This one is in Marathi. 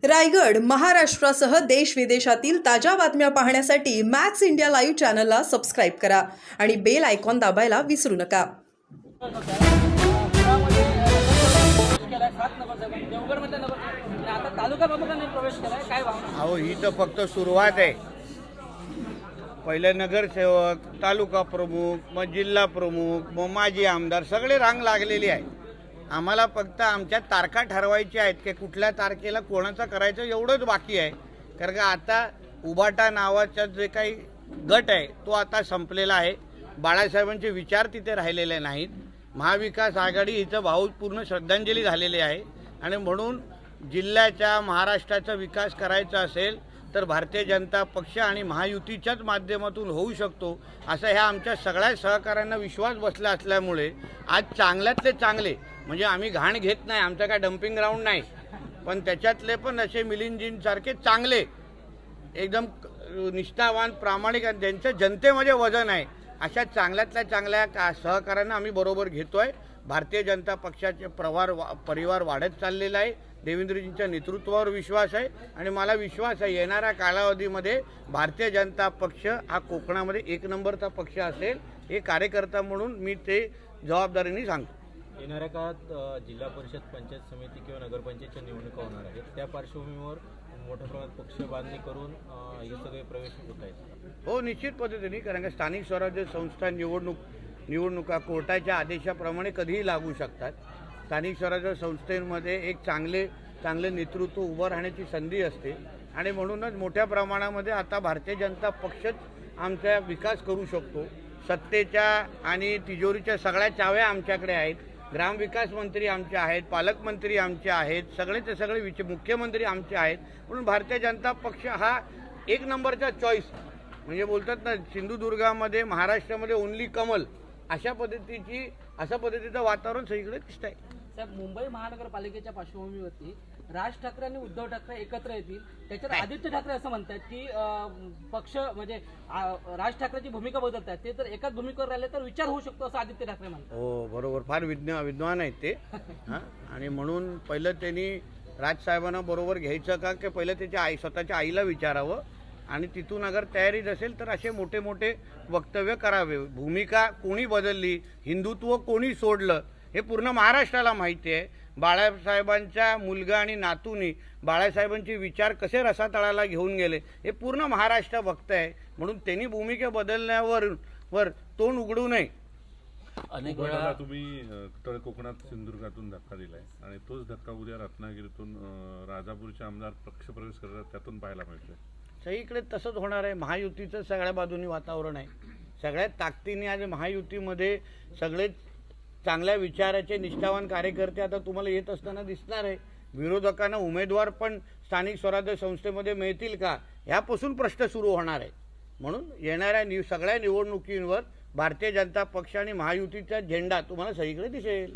रायगड महाराष्ट्रासह देश विदेशातील ताज्या बातम्या पाहण्यासाठी मॅक्स इंडिया लाईव्ह चॅनलला सबस्क्राईब करा आणि बेल आयकॉन दाबायला विसरू नका. अहो ही तर फक्त सुरुवात आहे. पहिले नगरसेवक, तालुका प्रमुख, मग जिल्हा प्रमुख, मग माजी आमदार सगळे रांग लागलेली आहे. आम्हाला फक्त आमच्या तारखा ठरवायच्या आहेत की कुठल्या तारखेला कोणाचं करायचं एवढंच बाकी आहे. कारण का आता उबाटा नावाचा जे काही गट आहे तो आता संपलेला आहे. बाळासाहेबांचे विचार तिथे राहिलेले नाहीत. महाविकास आघाडी हिचं भावपूर्ण श्रद्धांजली झालेली आहे आणि म्हणून जिल्ह्याच्या महाराष्ट्राचा विकास करायचा असेल तर भारतीय जनता पक्ष आणि महायुतीच्याच माध्यमातून होऊ शकतो असं ह्या आमच्या सगळ्या सहकाऱ्यांना विश्वास बसला असल्यामुळे आज चांगल्यातले चांगले म्हणजे आम्ही घाण घेत नाही, आमचं काय डम्पिंग ग्राउंड नाही, पण त्याच्यातले पण असे मिलिंदजींसारखे चांगले एकदम निष्ठावान प्रामाणिक आणि ज्यांचं जनतेमध्ये वजन आहे अशा चांगल्यातल्या चांगल्या सहकाऱ्यांना आम्ही बरोबर घेतोय. भारतीय जनता पक्षाचे परिवार वाढत चाललेला आहे. देवेंद्रजींच्या नेतृत्वावर विश्वास आहे आणि मला विश्वास आहे येणाऱ्या कालावधीमध्ये भारतीय जनता पक्ष हा कोकणामध्ये एक नंबरचा पक्ष असेल. हे कार्यकर्ता म्हणून मी ते जबाबदारीने सांगतो. येणाऱ्या काळात जिल्हा परिषद, पंचायत समिती किंवा नगरपंचायतच्या निवडणुका होणार आहेत. त्या पार्श्वभूमीवर मोठ्या प्रमाणात पक्ष बांधणी करून हे सगळे प्रवेश होत आहेत. हो, निश्चित पद्धतीने. कारण का स्थानिक स्वराज्य संस्था निवडणुका कोर्टाच्या आदेशाप्रमाणे कधीही लागू शकतात. स्थानिक स्वराज्य संस्थेमध्ये एक चांगले नेतृत्व उभं राहण्याची संधी असते आणि म्हणूनच मोठ्या प्रमाणामध्ये आता भारतीय जनता पक्षच आमचा विकास करू शकतो. सत्तेच्या आणि तिजोरीच्या सगळ्या चाव्या आमच्याकडे आहेत. ग्रामविकास मंत्री आमचे आहेत, पालकमंत्री आमचे आहेत, सगळेचे सगळे मुख्यमंत्री आमचे आहेत. म्हणून भारतीय जनता पक्ष हा एक नंबरचा चॉईस म्हणजे बोलतात ना सिंधुदुर्गामध्ये महाराष्ट्रामध्ये ओनली कमल अशा पद्धतीचं वातावरण सगळीकडे दिसत आहे. साहेब, मुंबई महानगरपालिकेच्या पार्श्वभूमीवरती राज ठाकरे आणि उद्धव ठाकरे एकत्र येतील. त्याच्यात आदित्य ठाकरे असं म्हणतात की पक्ष म्हणजे राज ठाकरेची भूमिका बदलतात, ते जर एकाच भूमिकेवर राहिले तर विचार होऊ शकतो असं आदित्य ठाकरे म्हणतात. हो, बरोबर. फार विद्वान आहेत ते. आणि म्हणून पहिलं त्यांनी राजसाहेबांना बरोबर घ्यायचं का की पहिलं त्याच्या स्वतःच्या आईला विचारावं आणि तिथून अगर तयारी नसेल तर असे मोठे मोठे वक्तव्य करावे. भूमिका कोणी बदलली, हिंदुत्व कोणी सोडलं हे पूर्ण महाराष्ट्राला माहिती आहे. बाळासाहेबांच्या मुलगा आणि नातूंनी बाळासाहेबांचे विचार कसे रसातळाला घेऊन गेले हे पूर्ण महाराष्ट्र बघतंय. म्हणून त्यांनी भूमिका बदलण्यावर तोंड उघडू नये. अनेक वेळा तुम्ही कोकणात सिंधुदुर्गातून धक्का दिलाय आणि तोच धक्का उद्या रत्नागिरीतून राजापूरचे आमदार पक्षप्रवेश करतात त्यातून पाहायला मिळतोय. सगळीकडे तसंच होणार आहे. महायुतीचं सगळ्या बाजूनी वातावरण आहे. सगळ्यात ताकदीने आज महायुतीमध्ये सगळे चांगल्या विचाराचे निष्ठावान कार्यकर्ते आता तुम्हाला येत असताना दिसणार आहे. विरोधकांना उमेदवार पण स्थानिक स्वराज्य संस्थेमध्ये मिळतील का ह्यापासून प्रश्न सुरू होणार आहे. म्हणून येणाऱ्या सगळ्या निवडणुकींवर भारतीय जनता पक्ष आणि महायुतीचा झेंडा तुम्हाला सगळीकडे दिसेल.